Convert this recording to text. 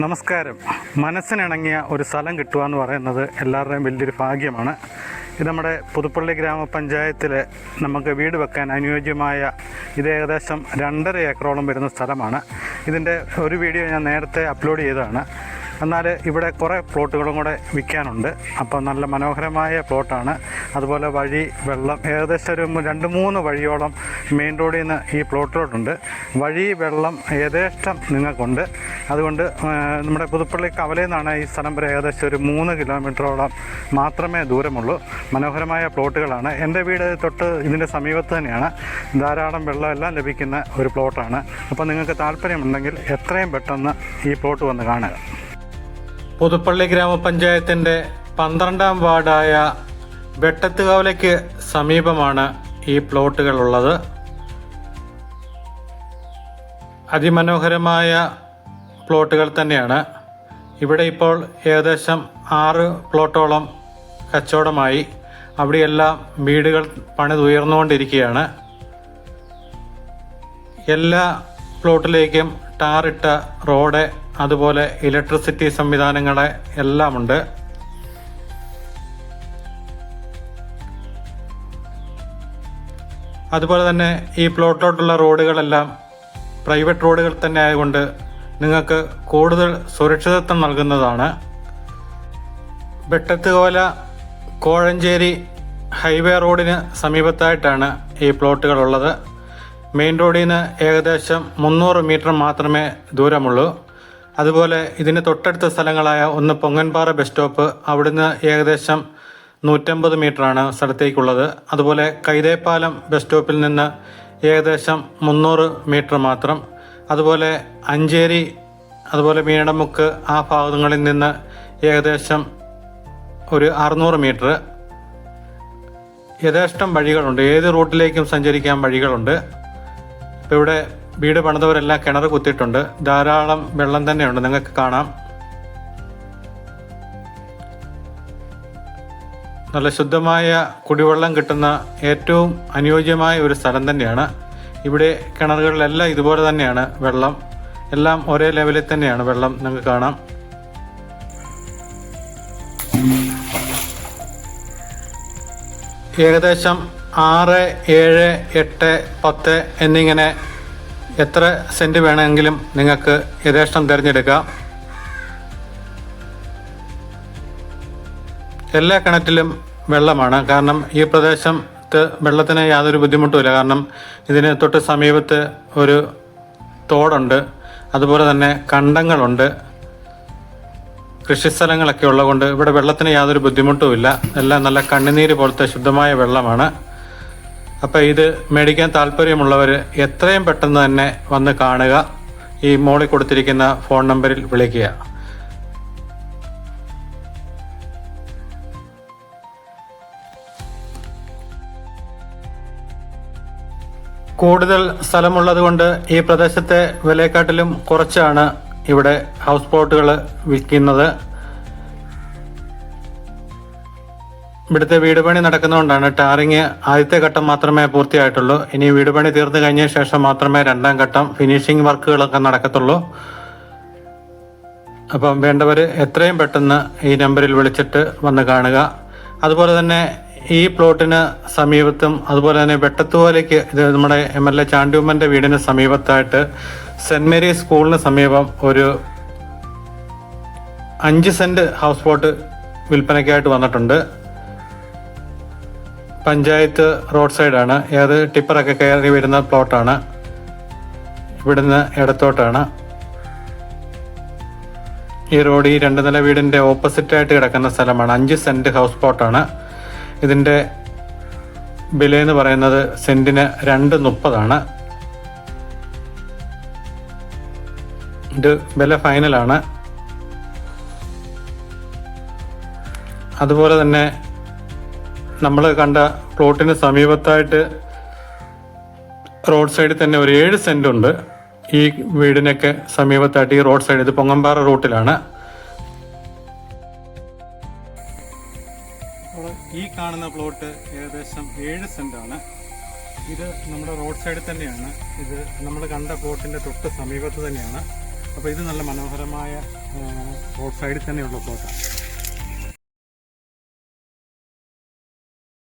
നമസ്കാരം. മനസ്സിനിണങ്ങിയ ഒരു സ്ഥലം കിട്ടുക എന്ന് പറയുന്നത് എല്ലാവരുടെയും വലിയൊരു ഭാഗ്യമാണ്. ഇത് നമ്മുടെ പുതുപ്പള്ളി ഗ്രാമപഞ്ചായത്തിൽ നമുക്ക് വീട് വെക്കാൻ അനുയോജ്യമായ ഇത് ഏകദേശം 2.5 ഏക്കറോളം വരുന്ന സ്ഥലമാണ്. ഇതിൻ്റെ ഒരു വീഡിയോ ഞാൻ നേരത്തെ അപ്ലോഡ് ചെയ്തതാണ്. എന്നാൽ ഇവിടെ കുറേ പ്ലോട്ടുകളും കൂടെ വിൽക്കാനുണ്ട്. അപ്പോൾ നല്ല മനോഹരമായ പ്ലോട്ടാണ്. അതുപോലെ വഴി, വെള്ളം ഏകദേശം ഒരു 2-3 വഴിയോളം മെയിൻ റോഡിൽ നിന്ന് ഈ പ്ലോട്ടിലോട്ടുണ്ട്. വഴി, വെള്ളം യഥേഷ്ടം നിങ്ങൾക്കുണ്ട്. അതുകൊണ്ട് നമ്മുടെ പുതുപ്പള്ളി കവലയിൽ നിന്നാണ് ഈ സ്ഥലം വരെ ഏകദേശം ഒരു 3 കിലോമീറ്ററോളം മാത്രമേ ദൂരമുള്ളൂ. മനോഹരമായ പ്ലോട്ടുകളാണ്. എൻ്റെ വീട് തൊട്ട് ഇതിൻ്റെ സമീപത്ത് തന്നെയാണ്. ധാരാളം വെള്ളമെല്ലാം ലഭിക്കുന്ന ഒരു പ്ലോട്ടാണ്. അപ്പോൾ നിങ്ങൾക്ക് താല്പര്യമുണ്ടെങ്കിൽ എത്രയും പെട്ടെന്ന് ഈ പ്ലോട്ട് വന്ന് കാണുക. പുതുപ്പള്ളി ഗ്രാമപഞ്ചായത്തിൻ്റെ 12-ാം വാർഡായ വെട്ടത്തുകവലയ്ക്ക് സമീപമാണ് ഈ പ്ലോട്ടുകളുള്ളത്. അതിമനോഹരമായ പ്ലോട്ടുകൾ തന്നെയാണ്. ഇവിടെ ഇപ്പോൾ ഏകദേശം 6 പ്ലോട്ടോളം കച്ചവടമായി. അവിടെയെല്ലാം വീടുകൾ പണിതുയർന്നുകൊണ്ടിരിക്കുകയാണ്. എല്ലാ പ്ലോട്ടിലേക്കും ടാറിട്ട റോഡ്, അതുപോലെ ഇലക്ട്രിസിറ്റി സംവിധാനങ്ങളെ എല്ലാമുണ്ട്. അതുപോലെ തന്നെ ഈ പ്ലോട്ടിലോട്ടുള്ള റോഡുകളെല്ലാം പ്രൈവറ്റ് റോഡുകൾ തന്നെ ആയതുകൊണ്ട് നിങ്ങൾക്ക് കൂടുതൽ സുരക്ഷിതത്വം നൽകുന്നതാണ്. വെട്ടത്തുകവല കോഴഞ്ചേരി ഹൈവേ റോഡിന് സമീപത്തായിട്ടാണ് ഈ പ്ലോട്ടുകളുള്ളത്. മെയിൻ റോഡിൽ നിന്ന് ഏകദേശം 300 മീറ്റർ മാത്രമേ ദൂരമുള്ളൂ. അതുപോലെ ഇതിന് തൊട്ടടുത്ത സ്ഥലങ്ങളായ ഒന്ന് പൊങ്ങൻപാറ ബസ് സ്റ്റോപ്പ്, അവിടുന്ന് ഏകദേശം 150 മീറ്ററാണ് സ്ഥലത്തേക്കുള്ളത്. അതുപോലെ കൈതേപ്പാലം ബസ് സ്റ്റോപ്പിൽ നിന്ന് ഏകദേശം 300 മീറ്റർ മാത്രം. അതുപോലെ അഞ്ചേരി, അതുപോലെ മീനടമുക്ക് ആ ഭാഗങ്ങളിൽ നിന്ന് ഏകദേശം ഒരു 600 മീറ്റർ. യഥേഷ്ടം വഴികളുണ്ട്. ഏത് റൂട്ടിലേക്കും സഞ്ചരിക്കാൻ വഴികളുണ്ട്. ഇപ്പോൾ ഇവിടെ വീട് പണിതവരെല്ലാം കിണർ കുത്തിയിട്ടുണ്ട്. ധാരാളം വെള്ളം തന്നെയുണ്ട്, നിങ്ങൾക്ക് കാണാം. നല്ല ശുദ്ധമായ കുടിവെള്ളം കിട്ടുന്ന ഏറ്റവും അനുയോജ്യമായ ഒരു സ്ഥലം തന്നെയാണ്. ഇവിടെ കിണറുകളിലെല്ലാം ഇതുപോലെ തന്നെയാണ് വെള്ളം. എല്ലാം ഒരേ ലെവലിൽ തന്നെയാണ് വെള്ളം, നിങ്ങൾക്ക് കാണാം. ഏകദേശം 6, 7, 8, 10 എന്നിങ്ങനെ എത്ര സെൻറ്റ് വേണമെങ്കിലും നിങ്ങൾക്ക് യഥേഷ്ടം തിരഞ്ഞെടുക്കാം. എല്ലാ കിണറ്റിലും വെള്ളമാണ്. കാരണം ഈ പ്രദേശത്ത് വെള്ളത്തിന് യാതൊരു ബുദ്ധിമുട്ടുമില്ല. കാരണം ഇതിന് തൊട്ട് സമീപത്ത് ഒരു തോടുണ്ട്, അതുപോലെ തന്നെ കണ്ടങ്ങളുണ്ട്, കൃഷിസ്ഥലങ്ങളൊക്കെ ഉള്ളതുകൊണ്ട് ഇവിടെ വെള്ളത്തിന് യാതൊരു ബുദ്ധിമുട്ടുമില്ല. എല്ലാം നല്ല കണ്ണുനീര് പോലത്തെ ശുദ്ധമായ വെള്ളമാണ്. അപ്പോൾ ഇത് മേടിക്കാൻ താല്പര്യമുള്ളവർ എത്രയും പെട്ടെന്ന് തന്നെ വന്ന് കാണുക. ഈ മോളിൽ കൊടുത്തിരിക്കുന്ന ഫോൺ നമ്പറിൽ വിളിക്കുക. കൂടുതൽ സ്ഥലമുള്ളത് കൊണ്ട് ഈ പ്രദേശത്തെ വിലയെക്കാട്ടിലും കുറച്ചാണ് ഇവിടെ ഹൗസ് പ്ലോട്ടുകൾ വിൽക്കുന്നത്. ഇവിടുത്തെ വീട് പണി നടക്കുന്നതുകൊണ്ടാണ് ടാറിങ് ആദ്യത്തെ ഘട്ടം മാത്രമേ പൂർത്തിയായിട്ടുള്ളൂ. ഇനി വീട് പണി തീർന്നു കഴിഞ്ഞ ശേഷം മാത്രമേ 2-ാം ഘട്ടം ഫിനിഷിംഗ് വർക്കുകളൊക്കെ നടക്കത്തുള്ളൂ. അപ്പം വേണ്ടവർ എത്രയും പെട്ടെന്ന് ഈ നമ്പറിൽ വിളിച്ചിട്ട് വന്ന് കാണുക. അതുപോലെ തന്നെ ഈ പ്ലോട്ടിന് സമീപത്തും, അതുപോലെ തന്നെ വെട്ടത്തുകവലയ്ക്ക്, ഇത് നമ്മുടെ MLA ചാണ്ടിയമ്മൻ്റെ വീടിന് സമീപത്തായിട്ട് സെൻറ് മേരീസ് സ്കൂളിന് സമീപം ഒരു 5 സെൻറ്റ് ഹൗസ് പ്ലോട്ട് വിൽപ്പനയ്ക്കായിട്ട് വന്നിട്ടുണ്ട്. പഞ്ചായത്ത് റോഡ് സൈഡാണ്. ഏത് ടിപ്പറൊക്കെ കയറി വരുന്ന പ്ലോട്ടാണ്. ഇവിടുന്ന് ഇടത്തോട്ടാണ്. ഈ റോഡ് ഈ 2 നില വീടിൻ്റെ ഓപ്പോസിറ്റായിട്ട് കിടക്കുന്ന സ്ഥലമാണ്. 5 സെൻറ്റ് ഹൗസ് പ്ലോട്ടാണ്. ഇതിൻ്റെ വിലയെന്ന് പറയുന്നത് സെൻറ്റിന് 2.30. ഇത് വില ഫൈനലാണ്. അതുപോലെ തന്നെ നമ്മൾ കണ്ട പ്ലോട്ടിന് സമീപത്തായിട്ട് റോഡ് സൈഡിൽ തന്നെ ഒരു 7 സെൻറ്റ് ഉണ്ട്. ഈ വീടിനൊക്കെ സമീപത്തായിട്ട് ഈ റോഡ് സൈഡ്, ഇത് പൊങ്ങമ്പാറ റൂട്ടിലാണ്. ഈ കാണുന്ന പ്ലോട്ട് ഏകദേശം 7 സെൻറ്റാണ്. ഇത് നമ്മുടെ റോഡ് സൈഡിൽ തന്നെയാണ്. ഇത് നമ്മൾ കണ്ട പ്ലോട്ടിൻ്റെ തൊട്ട് സമീപത്ത് തന്നെയാണ്. അപ്പോൾ ഇത് നല്ല മനോഹരമായ റോഡ് സൈഡിൽ തന്നെയുള്ള പ്ലോട്ടാണ്.